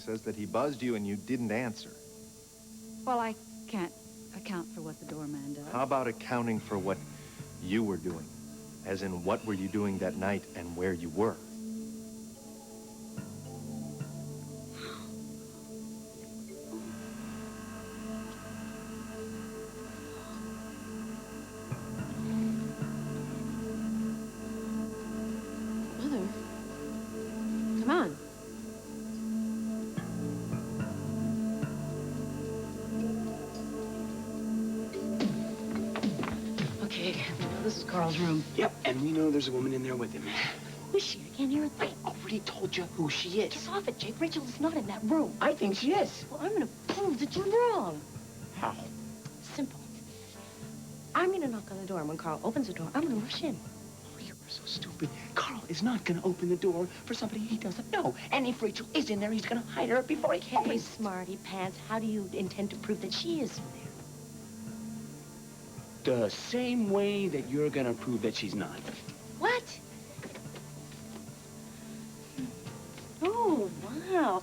says that he buzzed you and you didn't answer. Well, I can't account for what the doorman does. How about accounting for what you were doing? As in, what were you doing that night and where you were? Mother, come on. Okay, this is Carl's room. Yep, and we know there's a woman in there with him. Who is she? I can't hear a thing. I already told you who she is. Get off it, Jake. Rachel is not in that room. I think she is. Well, I'm gonna prove that you're wrong. How? Simple. I'm gonna knock on the door, and when Carl opens the door, I'm gonna rush in. Oh, you're so stupid. Carl is not gonna open the door for somebody he doesn't know. And if Rachel is in there, he's gonna hide her before he Hey, opens. smarty pants, how do you intend to prove that she is in there? The same way that you're gonna prove that she's not. What? Oh, wow.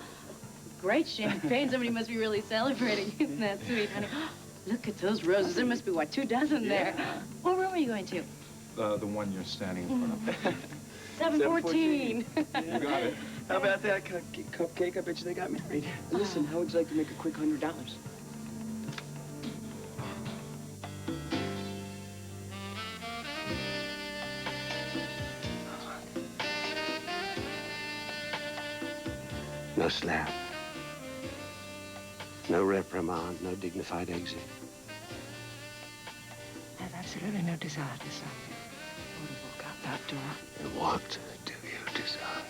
Great champagne. Somebody must be really celebrating. Isn't that sweet, honey? Look at those roses. There must be, what, 2 dozen there? What room are you going to? The one you're standing in front of. 714. You got it. How about that cupcake? I bet you they got married. Listen, how would you like to make a quick $100? No slap. No reprimand, no dignified exit. I have absolutely no desire to stop you. I want to walk out that door. And what do you desire?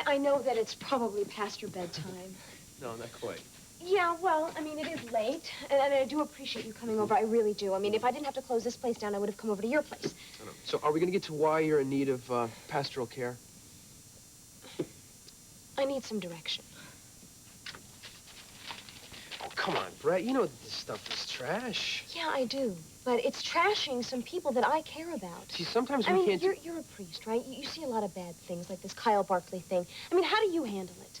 I know that it's probably past your bedtime. No, not quite. Yeah, well, I mean, it is late, and I do appreciate you coming over. I really do. I mean, if I didn't have to close this place down, I would have come over to your place. I know. So are we going to get to why you're in need of pastoral care? I need some direction. Oh, come on, Brett. You know that this stuff is trash. Yeah, I do. But it's trashing some people that I care about. See, sometimes we I mean, can't... you're a priest, right? You see a lot of bad things, like this Kyle Barkley thing. I mean, how do you handle it?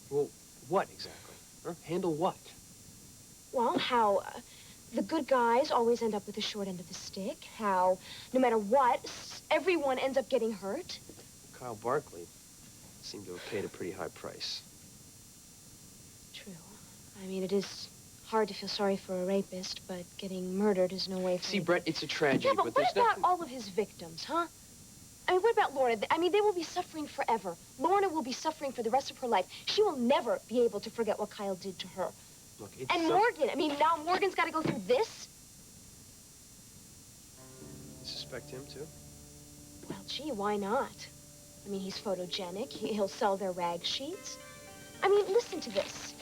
Well, what exactly? Huh? Handle what? Well, how the good guys always end up with the short end of the stick. How, no matter what, everyone ends up getting hurt. Kyle Barkley seemed to have paid a pretty high price. True. I mean, it is hard to feel sorry for a rapist, but getting murdered is no way for See, Brett, it's a tragedy, Yeah, but what there's about nothing... all of his victims, huh? I mean, what about Lorna? I mean, they will be suffering forever. Lorna will be suffering for the rest of her life. She will never be able to forget what Kyle did to her. Look, it's... And Morgan, I mean, now Morgan's got to go through this? You suspect him, too? Well, gee, why not? I mean, he's photogenic. He'll sell their rag sheets. I mean, listen to this.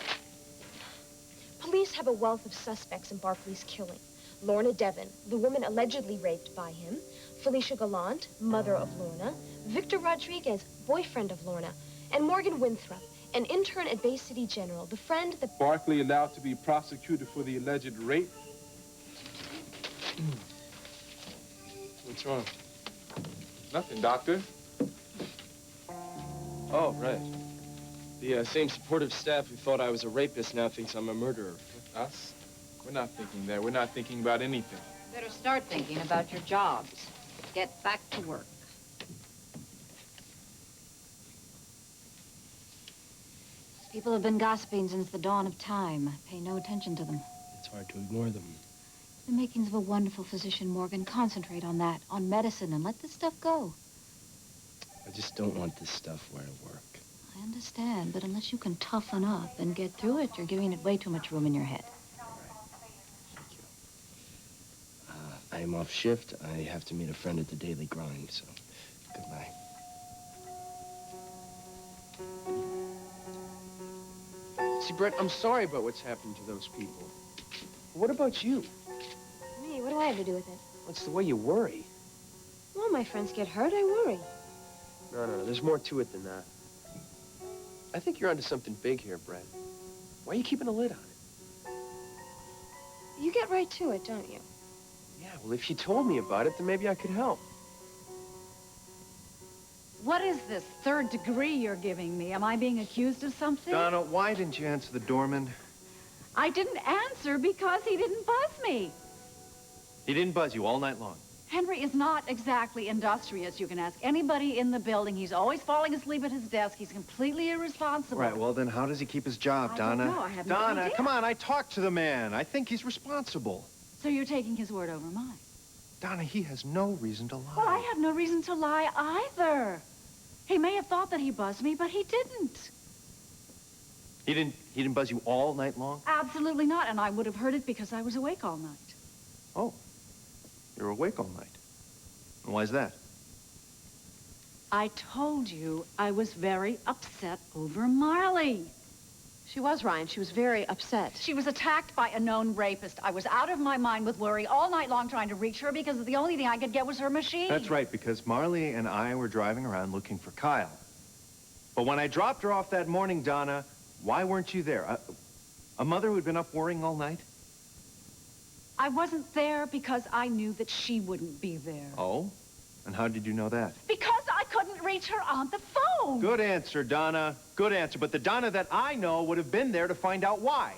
Police have a wealth of suspects in Barkley's killing. Lorna Devon, the woman allegedly raped by him. Felicia Gallant, mother of Lorna. Victor Rodriguez, boyfriend of Lorna. And Morgan Winthrop, an intern at Bay City General, the friend that... Barkley allowed to be prosecuted for the alleged rape. What's wrong? Nothing, Doctor. Oh, right. The same supportive staff who thought I was a rapist now thinks I'm a murderer. Us? We're not thinking that. We're not thinking about anything. Better start thinking about your jobs. Get back to work. People have been gossiping since the dawn of time. Pay no attention to them. It's hard to ignore them. The makings of a wonderful physician, Morgan. Concentrate on that, on medicine, and let this stuff go. I just don't want this stuff where I work. I understand, but unless you can toughen up and get through it, you're giving it way too much room in your head. Thank you. I'm off shift. I have to meet a friend at the Daily Grind, so goodbye. See, Brett, I'm sorry about what's happened to those people. What about you? Me, what do I have to do with it? What's the way you worry? Well, my friends get hurt, I worry. No, there's more to it than that. I think you're onto something big here, Brett. Why are you keeping a lid on it? You get right to it, don't you? Yeah, well, if you told me about it, then maybe I could help. What is this third degree you're giving me? Am I being accused of something? Donna, why didn't you answer the doorman? I didn't answer because he didn't buzz me. He didn't buzz you all night long. Henry is not exactly industrious. You can ask anybody in the building. He's always falling asleep at his desk. He's completely irresponsible. Right, well, then how does he keep his job, I Donna? don't know. I have no Donna, idea. come on, I talked to the man. I think he's responsible. So you're taking his word over mine? Donna, he has no reason to lie. Well, I have no reason to lie either. He may have thought that he buzzed me, but he didn't. He didn't buzz you all night long? Absolutely not, and I would have heard it because I was awake all night. Oh, you're awake all night. And why's that? I told you I was very upset over Marley. She was, Ryan. She was very upset. She was attacked by a known rapist. I was out of my mind with worry all night long trying to reach her because the only thing I could get was her machine. That's right, because Marley and I were driving around looking for Kyle. But when I dropped her off that morning, Donna, why weren't you there? A mother who'd been up worrying all night? I wasn't there because I knew that she wouldn't be there. Oh? And how did you know that? Because I couldn't reach her on the phone. Good answer, Donna. Good answer. But the Donna that I know would have been there to find out why.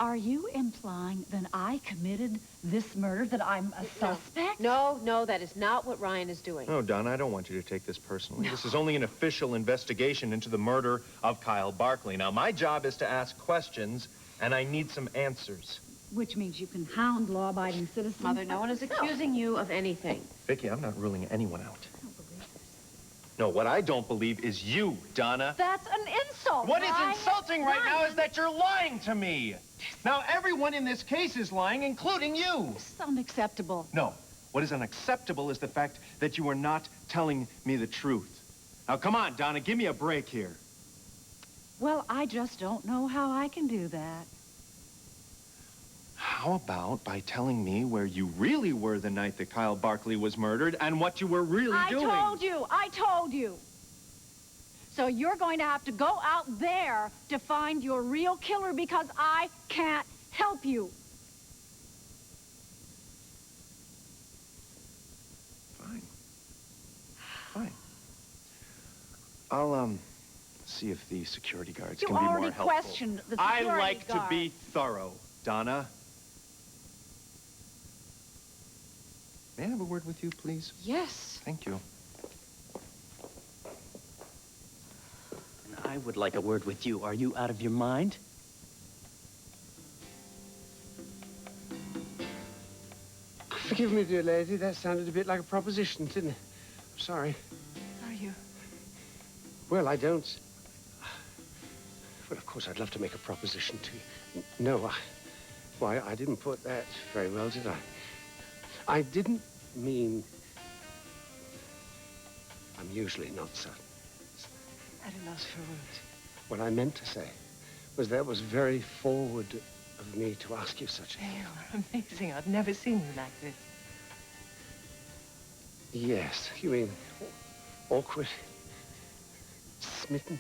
Are you implying that I committed this murder, that I'm a suspect? No, that is not what Ryan is doing. No, Donna, I don't want you to take this personally. This is only an official investigation into the murder of Kyle Barkley. Now, my job is to ask questions, and I need some answers. Which means you can hound law-abiding citizens. Mother, no one is accusing you of anything. Vicky, I'm not ruling anyone out. No, what I don't believe is you, Donna. That's an insult. What is Ryan. insulting right now Ryan. is that you're lying to me. Now, everyone in this case is lying, including you. This is unacceptable. No, what is unacceptable is the fact that you are not telling me the truth. Now, come on, Donna, give me a break here. Well, I just don't know how I can do that. How about by telling me where you really were the night that Kyle Barkley was murdered and what you were really doing? I told you. So you're going to have to go out there to find your real killer because I can't help you. Fine. Fine. I'll, see if the security guards You can be more already helpful. questioned the security I like to guard. be thorough, Donna. May I have a word with you, please? Yes. Thank you. I would like a word with you. Are you out of your mind? Forgive me, dear lady. That sounded a bit like a proposition, didn't it? I'm sorry. Are you? Well, I don't. Well, of course, I'd love to make a proposition to you. No, why, I didn't put that very well, did I? I didn't mean... I'm usually not so... At a loss for words. What I meant to say was that was very forward of me to ask you such a thing. You are amazing. I've never seen you like this. Yes, you mean awkward, smitten?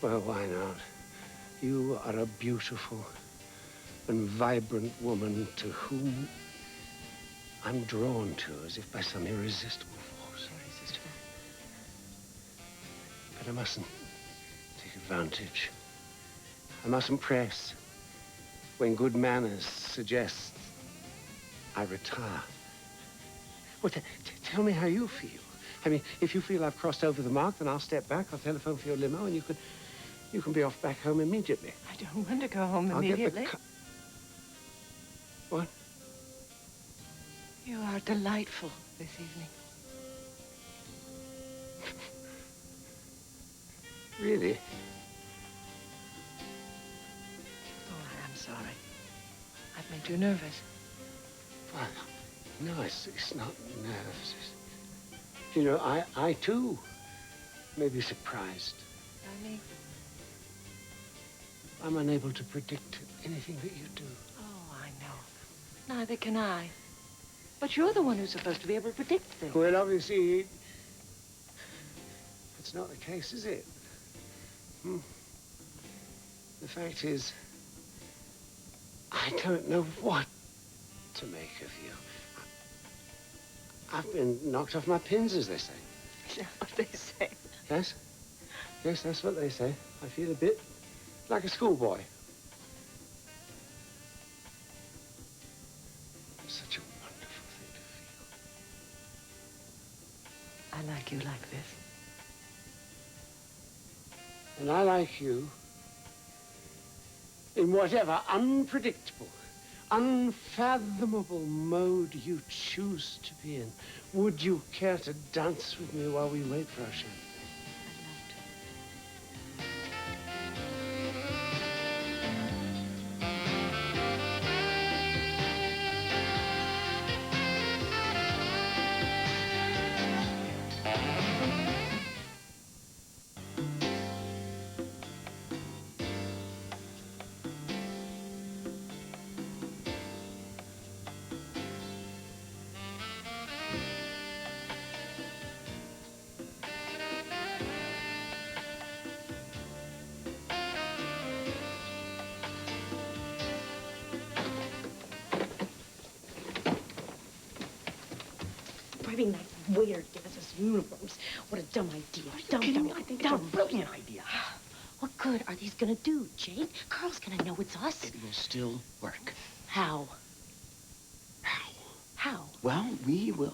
Well, why not? You are a beautiful and vibrant woman to whom I'm drawn to as if by some irresistible force. Irresistible. But I mustn't take advantage. I mustn't press when good manners suggest I retire. Well, tell me how you feel. I mean, if you feel I've crossed over the mark, then I'll step back. I'll telephone for your limo, and you can be off back home immediately. I don't want to go home I'll immediately. get the What? You are delightful this evening. Really? Oh, I'm sorry. I've made you nervous. Well, no, it's not nerves. You know, I too may be surprised. Darling? I'm unable to predict anything that you do. Oh, I know. Neither can I. But you're the one who's supposed to be able to predict things. Well, obviously, it's not the case, is it? The fact is, I don't know what to make of you. I've been knocked off my pins, as they say. That's what they say. Yes? Yes, that's what they say. I feel a bit like a schoolboy. Such a wonderful thing to feel. I like you like this. And I like you in whatever unpredictable, unfathomable mode you choose to be in. Would you care to dance with me while we wait for our champagne? Bribing that waiter to give us his uniforms. What a dumb idea. Dumb. I think it's a brilliant idea. What good are these gonna do, Jake? Carl's gonna know it's us. It will still work. How? How? How? Well, we'll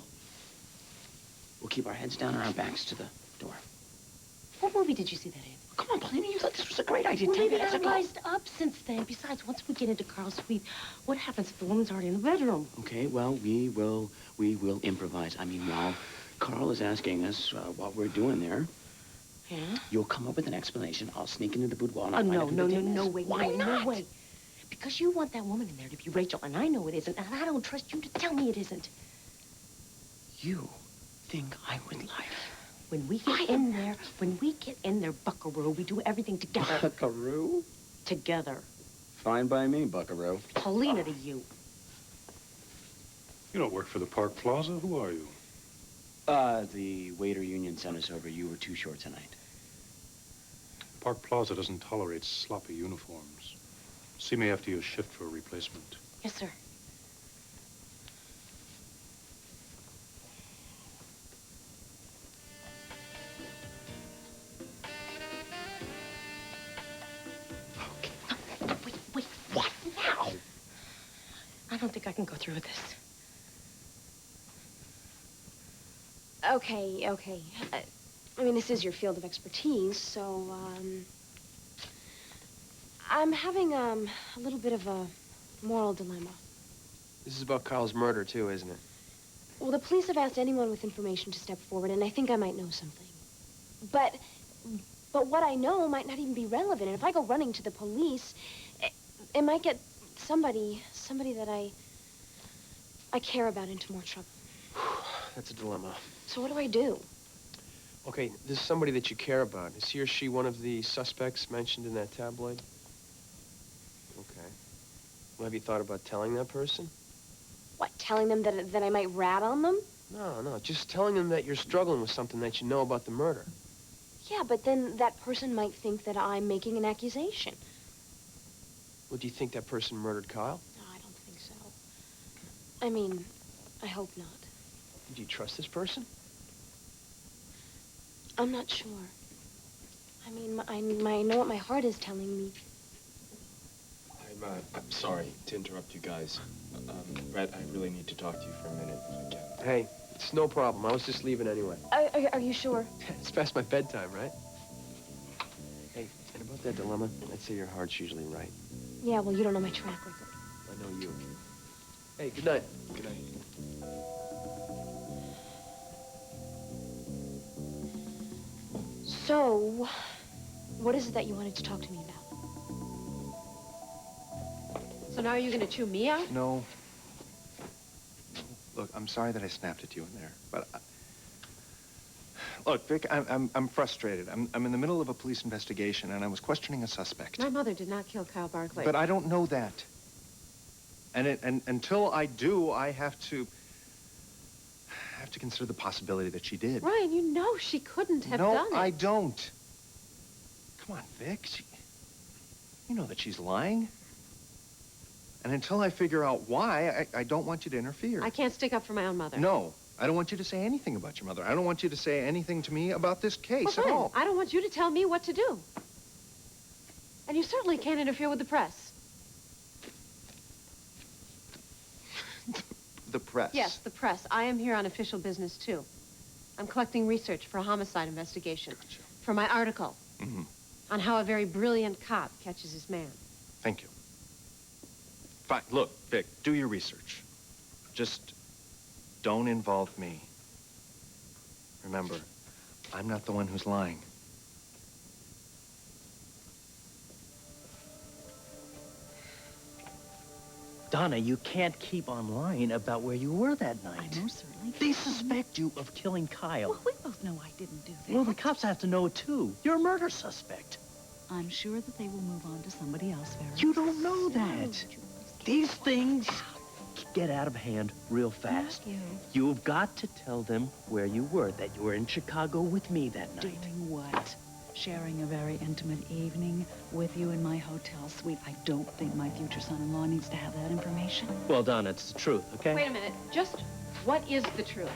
keep our heads down and our backs to the door. What movie did you see that in? Come on, Paulina, you thought this was a great idea Well, 10 maybe minutes I've ago. wised up since then. Besides, once we get into Carl's suite, what happens if the woman's already in the bedroom? Okay, well, we will improvise. I mean, while Carl is asking us what we're doing there, Yeah? you'll come up with an explanation. I'll sneak into the boudoir and Oh, I'll find out who no, the thing is. way, Why no, not? no way. Because you want that woman in there to be Rachel, and I know it isn't, and I don't trust you to tell me it isn't. You think I would lie? When we get in there, Buckaroo, we do everything together. Buckaroo? Together. Fine by me, Buckaroo. Paulina to you. You don't work for the Park Plaza? Who are you? The waiter union sent us over. You were too short tonight. Park Plaza doesn't tolerate sloppy uniforms. See me after your shift for a replacement. Yes, sir. Wait. What now? I don't think I can go through with this. Okay. I mean, this is your field of expertise, so, I'm having, a little bit of a moral dilemma. This is about Carl's murder, too, isn't it? Well, the police have asked anyone with information to step forward, and I think I might know something. But what I know might not even be relevant, and if I go running to the police, it might get somebody that I care about into more trouble. That's a dilemma. So what do I do? Okay, this is somebody that you care about. Is he or she one of the suspects mentioned in that tabloid? Okay. Well, have you thought about telling that person? What, telling them that I might rat on them? No, just telling them that you're struggling with something that you know about the murder. Yeah, but then that person might think that I'm making an accusation. Well, do you think that person murdered Kyle? No, I don't think so. I mean, I hope not. Do you trust this person? I'm not sure. I mean, I know what my heart is telling me. I'm sorry to interrupt you guys. Brett, I really need to talk to you for a minute. Again. Hey, it's no problem. I was just leaving anyway. Are you sure? It's past my bedtime, right? Hey, and about that dilemma, I'd say your heart's usually right. Yeah, well, you don't know my track record. I know you. Hey, good night. Good night. So, What is it that you wanted to talk to me about? So now are you going to chew me out? No. Look, I'm sorry that I snapped at you in there, but look, Vic, I'm frustrated. I'm in the middle of a police investigation, and I was questioning a suspect. My mother did not kill Kyle Barkley. But I don't know that. And until I do, I have to consider the possibility that she did. Ryan, you know she couldn't have done it. No, I don't. Come on, Vic. You know that she's lying. And until I figure out why, I don't want you to interfere. I can't stick up for my own mother. No, I don't want you to say anything about your mother. I don't want you to say anything to me about this case Well, at fine. all. I don't want you to tell me what to do. And you certainly can't interfere with the press. The press? Yes, the press. I am here on official business, too. I'm collecting research for a homicide investigation. Gotcha. For my article. Mm-hmm. On how a very brilliant cop catches his man. Thank you. Fine. Look, Vic, do your research. Just don't involve me. Remember, I'm not the one who's lying. Donna, you can't keep on lying about where you were that night. I know, certainly. They suspect you of killing Kyle. Well, we both know I didn't do that. Well, the cops have to know it, too. You're a murder suspect. I'm sure that they will move on to somebody else very You don't know that. These things get out of hand real fast. You've got to tell them where you were, that you were in Chicago with me that night. Doing what? Sharing a very intimate evening with you in my hotel suite. I don't think my future son-in-law needs to have that information. Well, Donna, it's the truth, okay? Wait a minute. Just what is the truth?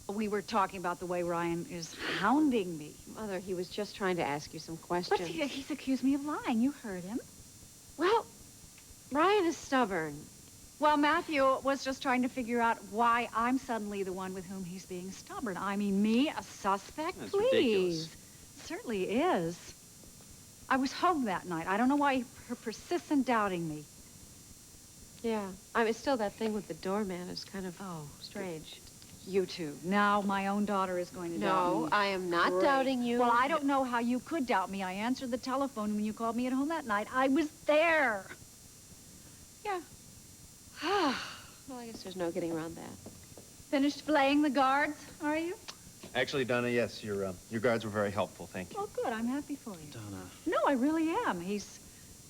We were talking about the way Ryan is hounding me. Mother, he was just trying to ask you some But questions. he's accused me of lying. You heard him. Well, Ryan is stubborn. Well, Matthew was just trying to figure out why I'm suddenly the one with whom he's being stubborn. I mean, me, a suspect? That's Please. ridiculous. It certainly is. I was home that night. I don't know why her persistent doubting me. Yeah. I mean, still, that thing with the doorman is kind of strange. You too. Now my own daughter is going to doubt me. No, I am not Great. doubting you. Well, I don't know how you could doubt me. I answered the telephone when you called me at home that night. I was there. Yeah. Well, I guess there's no getting around that. Finished playing the guards, are you? Actually, Donna, yes, your guards were very helpful. Thank you. Oh, good. I'm happy for you. Donna. No, I really am. He's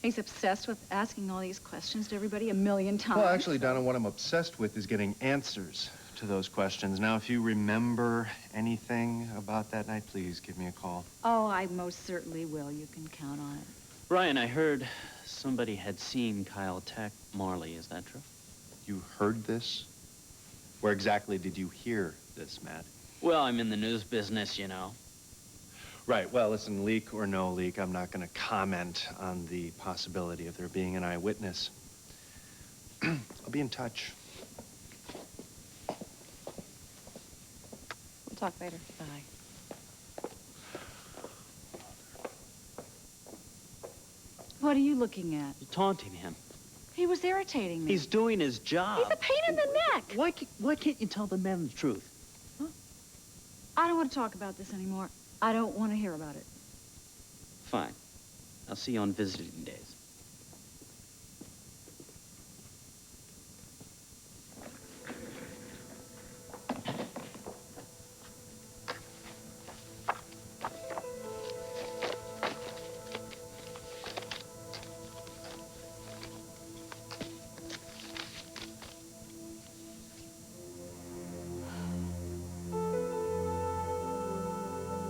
obsessed with asking all these questions to everybody a million times. Well, actually, Donna, what I'm obsessed with is getting answers to those questions. Now, if you remember anything about that night, please give me a call. Oh, I most certainly will. You can count on it. Ryan, I heard somebody had seen Kyle attack Marley. Is that true? You heard this? Where exactly did you hear this, Matt? Well, I'm in the news business, you know. Right. Well, listen, leak or no leak, I'm not going to comment on the possibility of there being an eyewitness. I'll be in touch. We'll talk later. Bye. What are you looking at? You're taunting him. He was irritating me. He's doing his job. He's a pain in the neck. Why can't you tell the man the truth? I don't want to talk about this anymore. I don't want to hear about it. Fine. I'll see you on visiting days.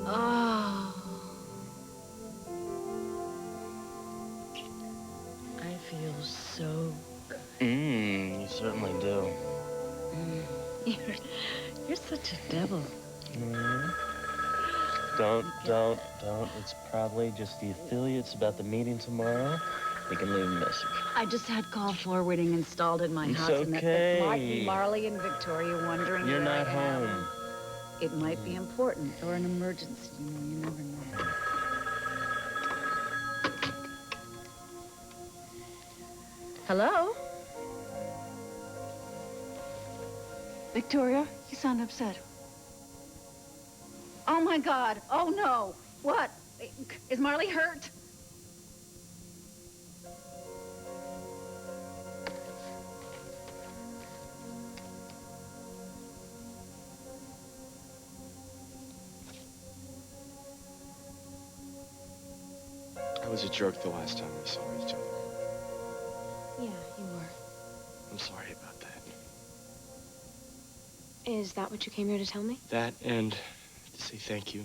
Oh. I feel so good. You certainly do. You're such a devil. Don't. It's probably just the affiliates about the meeting tomorrow. They can leave a message. I just had call forwarding installed in my It's house. And okay. that might be Marley and Victoria wondering You're where not I am. home. It might be important or an emergency. You never know. Hello? Victoria, you sound upset. Oh, my God. Oh, no. What? Is Marley hurt? I was a jerk the last time we saw each other. Yeah, you were. I'm sorry about that. Is that what you came here to tell me? That and to say thank you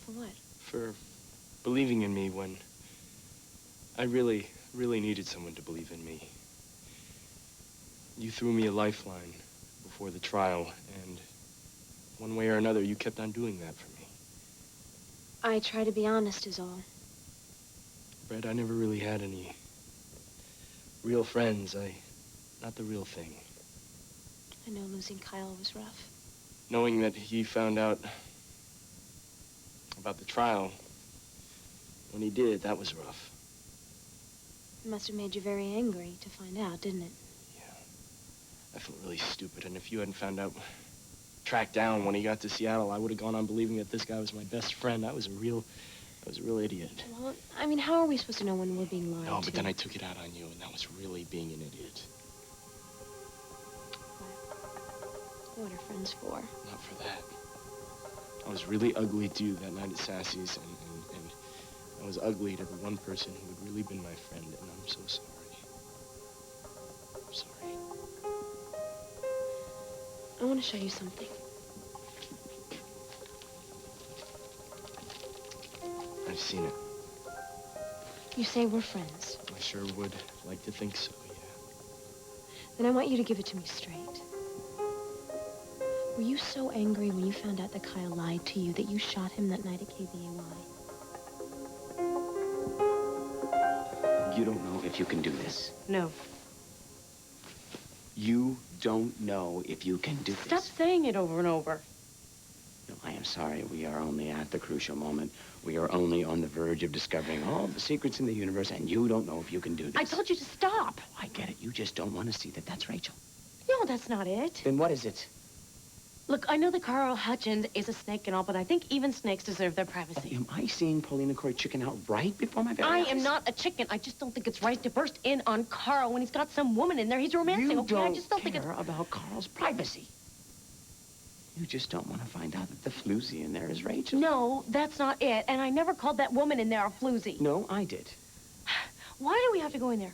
For what? for believing in me when I really, really needed someone to believe in me. You threw me a lifeline before the trial, and one way or another, you kept on doing that for me. I try to be honest is all. Brett, I never really had any real friends. Not the real thing. I know losing Kyle was rough. Knowing that he found out about the trial when he did, that was rough. It must have made you very angry to find out, didn't it? I felt really stupid, and if you hadn't found out, tracked down when he got to Seattle, I would have gone on believing that this guy was my best friend. I was a real idiot. Well, I mean, how are we supposed to know when we're being lied to? No, but then I took it out on you, and that was really being an idiot. What are friends for? Not for that. I was really ugly to you that night at Sassy's, and I was ugly to the one person who had really been my friend, and I'm so sorry. I'm sorry. I want to show you something. I've seen it. You say we're friends. I sure would like to think so, yeah. Then I want you to give it to me straight. Were you so angry when you found out that Kyle lied to you that you shot him that night at KVAY? You don't know if you can do this. No. You don't know if you can do Stop this. saying it over and over. No, I am sorry. We are only at the crucial moment. We are only on the verge of discovering all the secrets in the universe, and you don't know if you can do this. I told you to stop. I get it. You just don't want to see that that's Rachel. No, that's not it. Then what is it? Look, I know that Carl Hutchins is a snake and all, but I think even snakes deserve their privacy. Am I seeing Paulina Cory chicken out right before my very I eyes? am not a chicken. I just don't think it's right to burst in on Carl when he's got some woman in there he's romancing. You Okay, don't I just don't think it's... care about Carl's privacy. You just don't want to find out that the floozy in there is Rachel. No, that's not it. And I never called that woman in there a floozy. No, I did. Why do we have to go in there?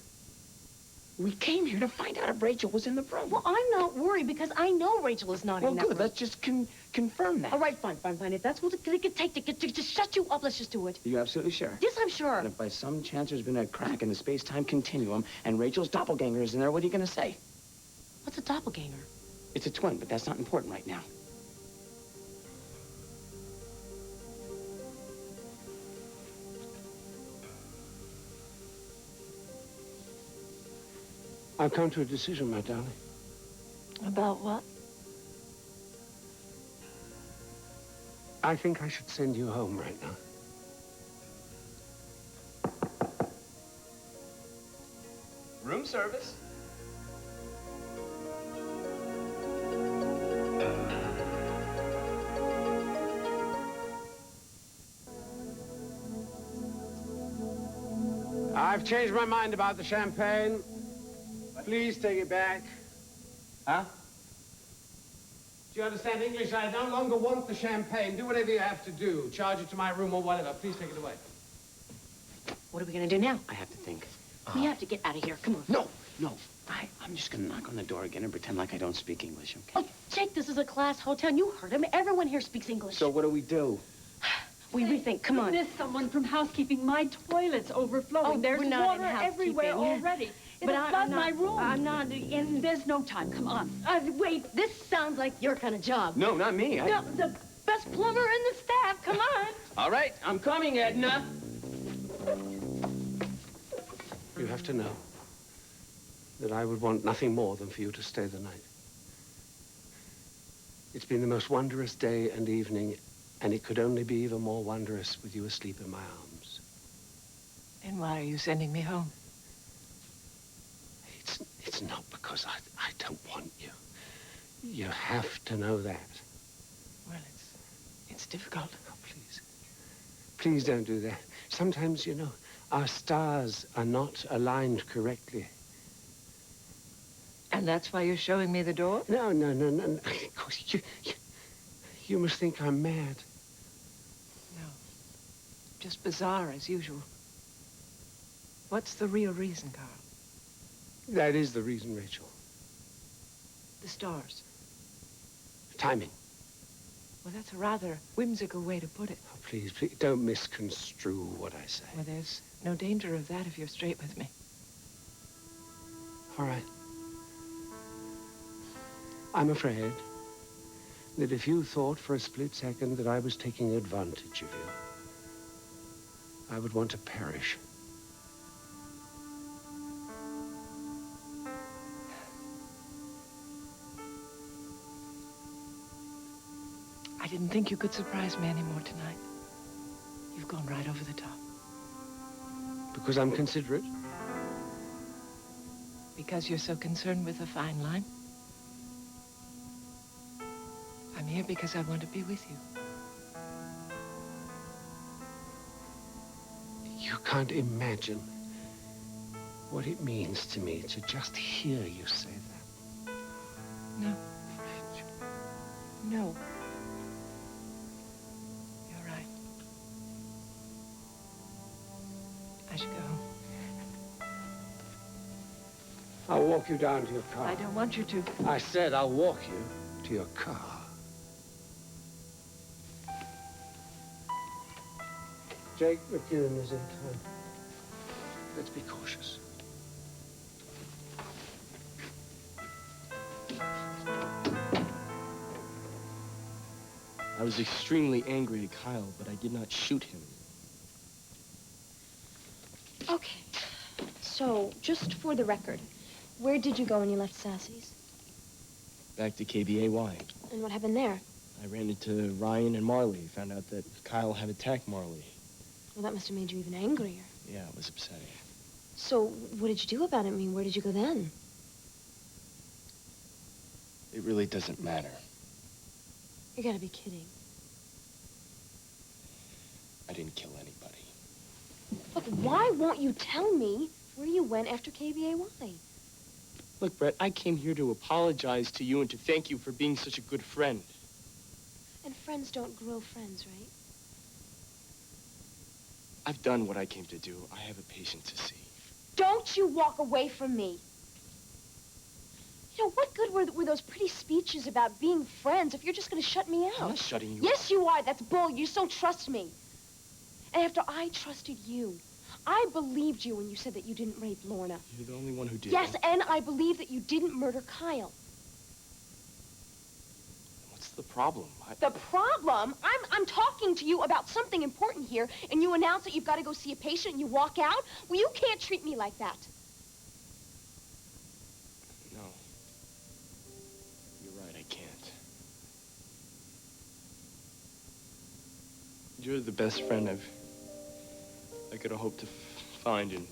We came here to find out if Rachel was in the room. Well, I'm not worried because I know Rachel is not Well, in that good. room. Let's just confirm that. All right, fine. If that's what it could take to just shut you up, let's just do it. Are you absolutely sure? Yes, I'm sure. And if by some chance there's been a crack in the space-time continuum and Rachel's doppelganger is in there, what are you going to say? What's a doppelganger? It's a twin, but that's not important right now. I've come to a decision, my darling. About what? I think I should send you home right now. Room service. I've changed my mind about the champagne. Please take it back. Huh? Do you understand English? I no longer want the champagne. Do whatever you have to do. Charge it to my room or whatever. Please take it away. What are we going to do now? I have to think. We have to get out of here. Come on. No. I'm just going to knock on the door again and pretend like I don't speak English, okay? Oh, Jake, this is a class hotel. You heard him. Everyone here speaks English. So what do we do? We rethink. Come on. There's someone from housekeeping. My toilet's overflowing. Oh, There's we're not in water everywhere housekeeping. already. But It'll flood my room. I'm not in... There's no time. Come on. Wait, this sounds like your kind of job. No, not me. No, the best plumber in the staff. Come on. All right, I'm coming, Edna. You have to know that I would want nothing more than for you to stay the night. It's been the most wondrous day and evening, and it could only be even more wondrous with you asleep in my arms. And why are you sending me home? It's not because I don't want you. You have to know that. Well, It's difficult. Oh, please. Please don't do that. Sometimes, you know, our stars are not aligned correctly. And that's why you're showing me the door? No, no, no, no. No. Of course, you must think I'm mad. No. Just bizarre, as usual. What's the real reason, Carl? That is the reason, Rachel. The stars. Timing. Well, that's a rather whimsical way to put it. Oh, please, please, don't misconstrue what I say. Well, there's no danger of that if you're straight with me. All right. I'm afraid that if you thought for a split second that I was taking advantage of you, I would want to perish. I didn't think you could surprise me anymore tonight. You've gone right over the top. Because I'm considerate? Because you're so concerned with a fine line? I'm here because I want to be with you. You can't imagine what it means to me to just hear you say that. No. No. You're right. I should go home. I'll walk you down to your car. I don't want you to. I said I'll walk you to your car. Jake McEwen is in town. Let's be cautious. I was extremely angry at Kyle, but I did not shoot him. Okay. So, just for the record, where did you go when you left Sassy's? Back to KBAY. And what happened there? I ran into Ryan and Marley, found out that Kyle had attacked Marley. Well, that must have made you even angrier. Yeah, it was upsetting. So, what did you do about it? I mean, where did you go then? It really doesn't matter. You gotta be kidding. I didn't kill anybody. Look, why won't you tell me where you went after KBAY? Look, Brett, I came here to apologize to you and to thank you for being such a good friend. And friends don't grow friends, right? I've done what I came to do. I have a patient to see. Don't you walk away from me. You know, what good were those pretty speeches about being friends if you're just going to shut me out? I'm not shutting you Yes, you are. That's bull. You just don't trust me. And after I trusted you, I believed you when you said that you didn't rape Lorna. You're the only one who did. Yes, and I believe that you didn't murder Kyle. What's the problem? The problem? I'm talking to you about something important here, and you announce that you've got to go see a patient and you walk out? Well, you can't treat me like that. No. You're right, I can't. You're the best friend I could have hoped to find in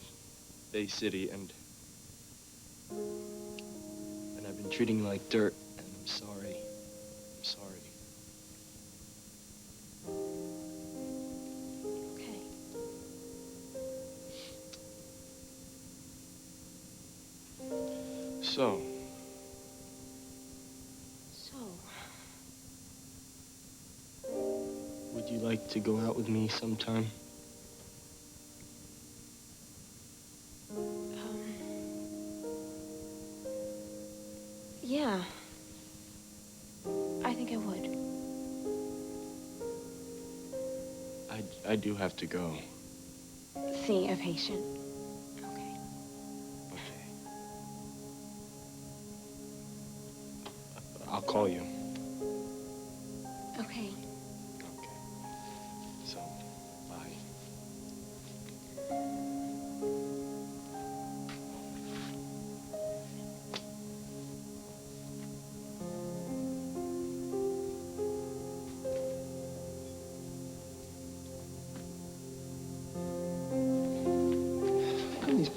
Bay City, and I've been treating you like dirt, and I'm sorry. I'm sorry. Okay. So, would you like to go out with me sometime? Yeah. I think I would. I do have to go. See a patient. I'll call you. Okay. So, bye.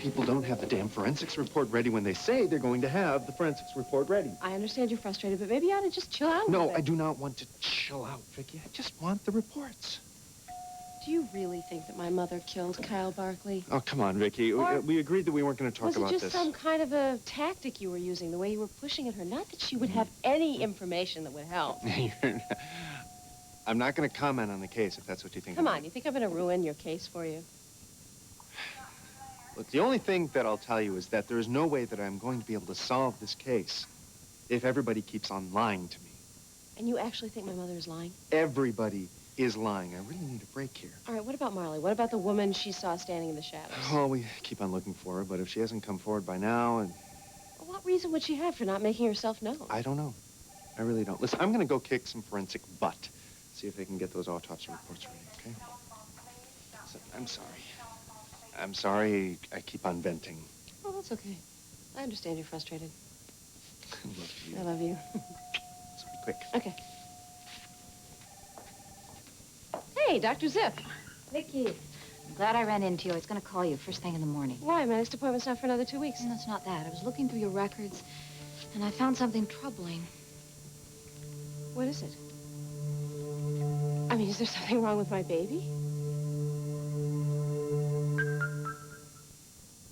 people don't have the damn forensics report ready when they say they're going to have the forensics report ready. I understand you're frustrated, but maybe you ought to just chill out a little No, bit. I do not want to chill out, Vicky. I just want the reports. Do you really think that my mother killed Kyle Barkley? Oh, come on, Vicky. Or We agreed that we weren't going to talk Was it about just this. some kind of a tactic you were using, the way you were pushing at her? Not that she would have any information that would help. I'm not going to comment on the case if that's what you think. Come on, you think I'm going to ruin your case for you? Look, the only thing that I'll tell you is that there is no way that I'm going to be able to solve this case if everybody keeps on lying to me. And you actually think my mother is lying? Everybody is lying. I really need a break here. All right, what about Marley? What about the woman she saw standing in the shadows? Oh, we keep on looking for her, but if she hasn't come forward by now, and Well, what reason would she have for not making herself known? I don't know. I really don't. Listen, I'm going to go kick some forensic butt. See if they can get those autopsy reports ready, okay? Listen, I'm sorry. I'm sorry I keep on venting. Oh, that's okay. I understand you're frustrated. I love you. I love you. So be quick. Okay. Hey, Dr. Zip. Vicky, I'm glad I ran into you. I was going to call you first thing in the morning. Why? My next appointment's not for another 2 weeks. No, it's not that. I was looking through your records, and I found something troubling. What is it? I mean, is there something wrong with my baby?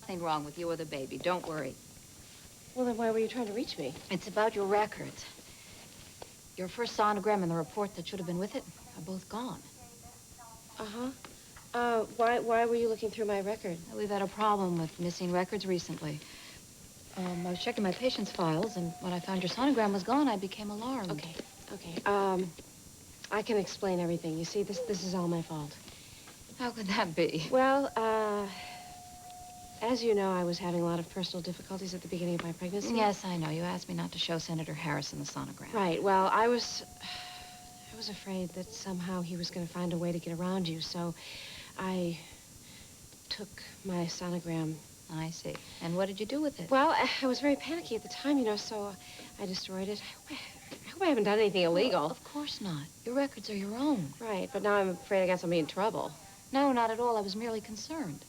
Nothing wrong with you or the baby. Don't worry. Well, then why were you trying to reach me? It's about your records. Your first sonogram and the report that should have been with it are both gone. Uh-huh. Why were you looking through my record? We've had a problem with missing records recently. I was checking my patient's files, and when I found your sonogram was gone, I became alarmed. Okay. I can explain everything. You see, this is all my fault. How could that be? Well, as you know, I was having a lot of personal difficulties at the beginning of my pregnancy. Yes, I know. You asked me not to show Senator Harrison the sonogram. Right. Well, I was afraid that somehow he was going to find a way to get around you, so I took my sonogram. I see. And what did you do with it? Well, I was very panicky at the time, you know, so I destroyed it. I hope I haven't done anything illegal. Well, of course not. Your records are your own. Right, but now I'm afraid I got somebody in trouble. No, not at all. I was merely concerned.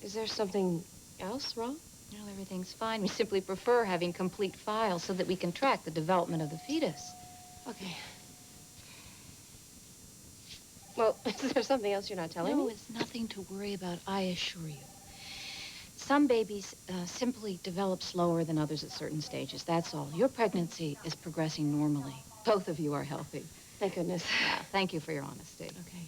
Is there something else wrong? No, everything's fine. We simply prefer having complete files so that we can track the development of the fetus. Okay. Well, is there something else you're not telling me? No, it's nothing to worry about, I assure you. Some babies simply develop slower than others at certain stages. That's all. Your pregnancy is progressing normally. Both of you are healthy. Thank goodness. Yeah, thank you for your honesty. Okay.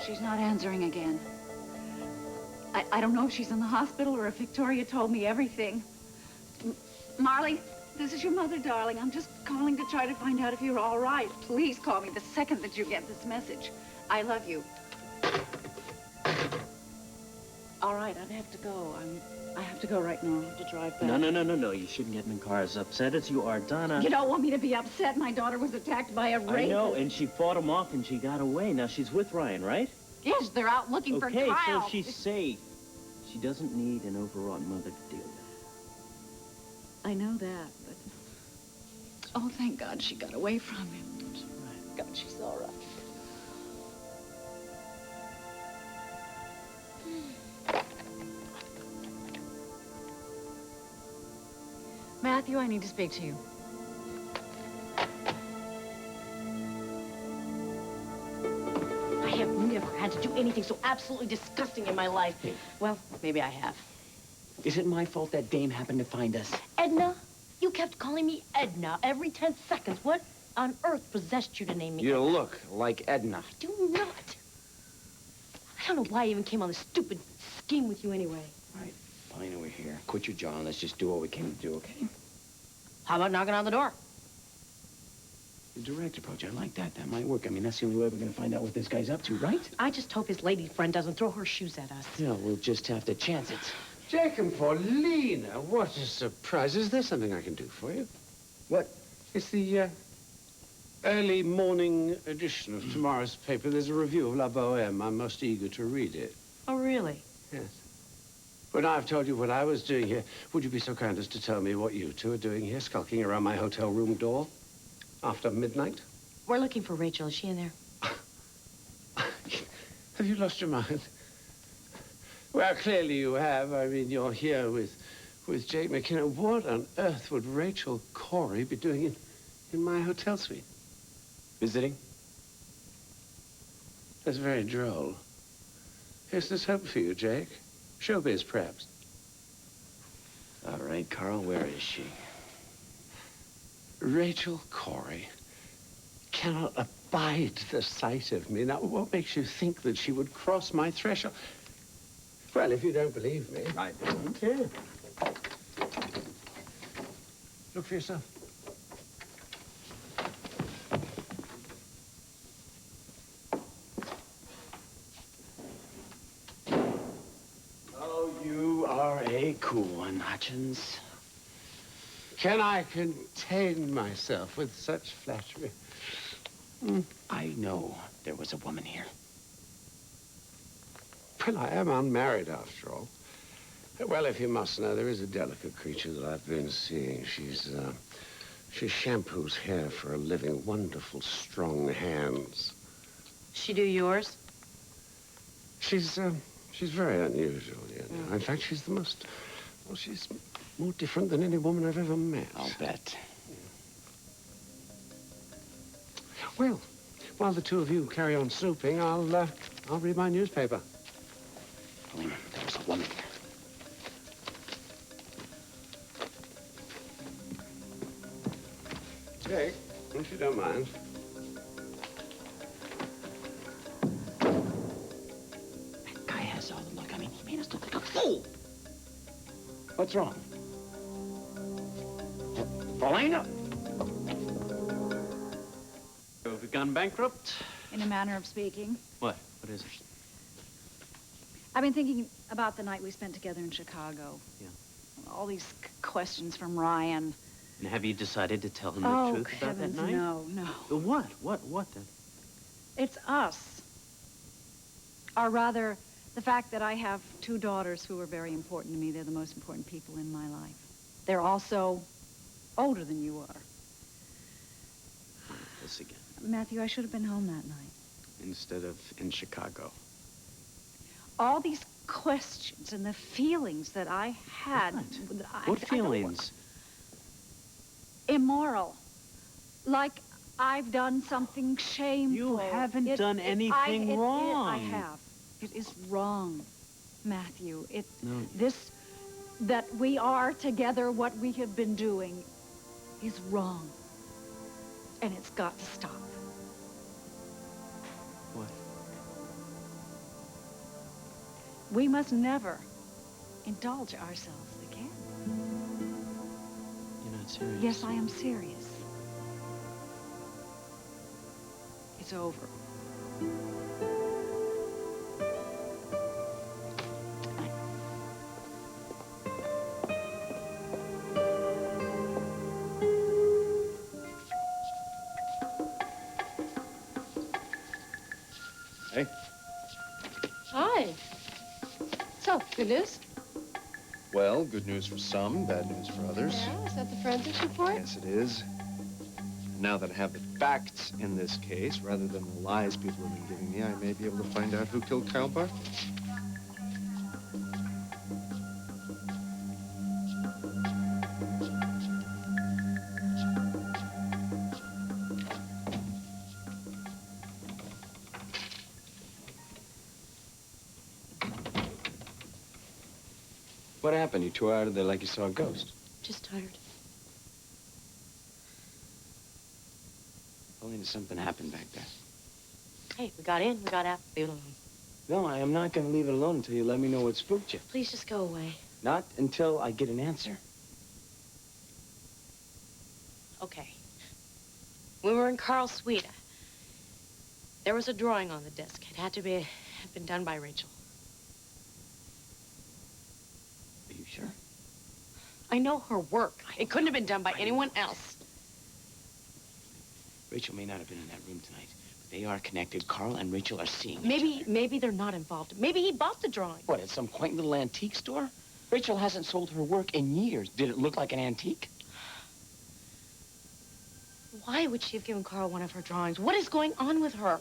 She's not answering again. I don't know if she's in the hospital or if Victoria told me everything. Marley, this is your mother, darling. I'm just calling to try to find out if you're all right. Please call me the second that you get this message. I love you. All right, I have to go. I have to go right now. I have to drive back. No. You shouldn't get in the car as upset as you are, Donna. You don't want me to be upset. My daughter was attacked by a rapist. I know, and she fought him off and she got away. Now she's with Ryan, right? Yes, they're out looking for Kyle. Okay, so she's safe. She doesn't need an overwrought mother to deal with. I know that, but... Oh, thank God she got away from him. God, she's all right. Matthew, I need to speak to you. I have never had to do anything so absolutely disgusting in my life. Well, maybe I have. Is it my fault that dame happened to find us? Edna? You kept calling me Edna every 10 seconds. What on earth possessed you to name me You Edna? look like Edna. I do not. I don't know why I even came on this stupid scheme with you anyway. Right, fine, we're here. Quit your jaw and let's just do what we came to do, okay? How about knocking on the door? The direct approach, I like that. That might work. I mean, that's the only way we're going to find out what this guy's up to, right? I just hope his lady friend doesn't throw her shoes at us. Yeah, we'll just have to chance it. Jack and Paulina, what a surprise. Is there something I can do for you? What? It's the early morning edition of tomorrow's paper. There's a review of La Boheme. I'm most eager to read it. Oh, really? Yes. Well, now I've told you what I was doing here. Would you be so kind as to tell me what you two are doing here, skulking around my hotel room door after midnight? We're looking for Rachel. Is she in there? Have you lost your mind? Well, clearly you have. I mean, you're here with Jake McKenna. What on earth would Rachel Corey be doing in my hotel suite? Visiting? That's very droll. Yes, there's hope for you, Jake. Showbiz, perhaps. All right, Carl, where is she? Rachel Corey cannot abide the sight of me. Now, what makes you think that she would cross my threshold? Well, if you don't believe me... I don't. Here. Look for yourself. Oh, you are a cool one, Hutchins. Can I contain myself with such flattery? I know there was a woman here. Well, I am unmarried, after all. Well, if you must know, there is a delicate creature that I've been seeing. She shampoos hair for a living. Wonderful, strong hands. She do yours? She's very unusual, you know. In fact, she's the most... Well, she's more different than any woman I've ever met. I'll bet. Well, while the two of you carry on snooping, I'll read my newspaper. Oh, there was a woman here. Jake, if you don't mind. That guy has all the luck. I mean, he made us look like a fool. What's wrong? Paulina? Have you gone bankrupt? In a manner of speaking. What? What is it? I've been thinking about the night we spent together in Chicago. Yeah. All these questions from Ryan. And have you decided to tell him the Oh, truth about that heavens, night? no, no. The what? What then? It's us. Or rather, the fact that I have two daughters who are very important to me. They're the most important people in my life. They're also older than you are. This again. Matthew, I should have been home that night. Instead of in Chicago. All these questions and the feelings that I had. What feelings? Immoral. Like I've done something shameful. You haven't done anything wrong. I have. It is wrong, Matthew. No. This, that we are together, what we have been doing, is wrong. And it's got to stop. What? We must never indulge ourselves again. You're not serious? Yes, I am serious. It's over. Hey. Hi. So, good news? Well, good news for some, bad news for others. Yeah, is that the forensics report? Yes, it is. Now that I have the facts in this case, rather than the lies people have been giving me, I may be able to find out who killed Kyle Barkley. What happened? You tore out of there like you saw a ghost. Just tired. Only something happened back there. Hey, we got in, we got out. Leave it alone. No, I am not going to leave it alone until you let me know what spooked you. Please just go away. Not until I get an answer. Okay. We were in Carl's suite. There was a drawing on the desk. It had to have been done by Rachel. Are you sure? I know her work. It couldn't have been done by anyone else. Rachel may not have been in that room tonight, but they are connected. Carl and Rachel are seeing each other. Maybe they're not involved. Maybe he bought the drawing. What, at some quaint little antique store? Rachel hasn't sold her work in years. Did it look like an antique? Why would she have given Carl one of her drawings? What is going on with her?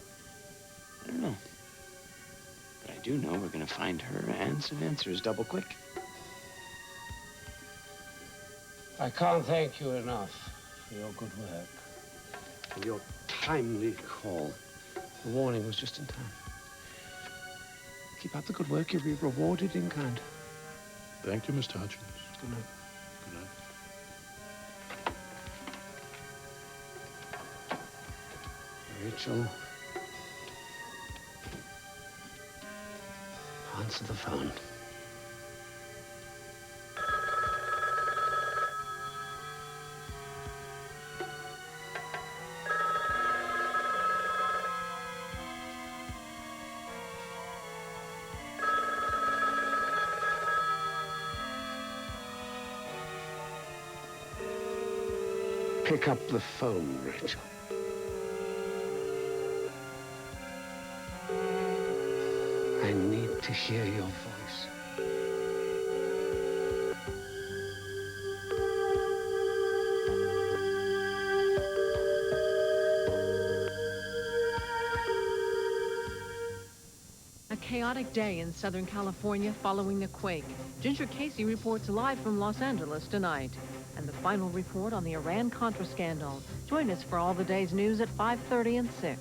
I don't know. But I do know we're going to find her and some answers double quick. I can't thank you enough for your good work and your timely call. The warning was just in time. Keep up the good work. You'll be rewarded in kind. Thank you, Mr. Hutchins. Good night. Good night. Rachel, answer the phone. Pick up the phone, Rachel. I need to hear your voice. A chaotic day in Southern California following the quake. Ginger Casey reports live from Los Angeles tonight. And the final report on the Iran-Contra scandal. Join us for all the day's news at 5:30 and 6.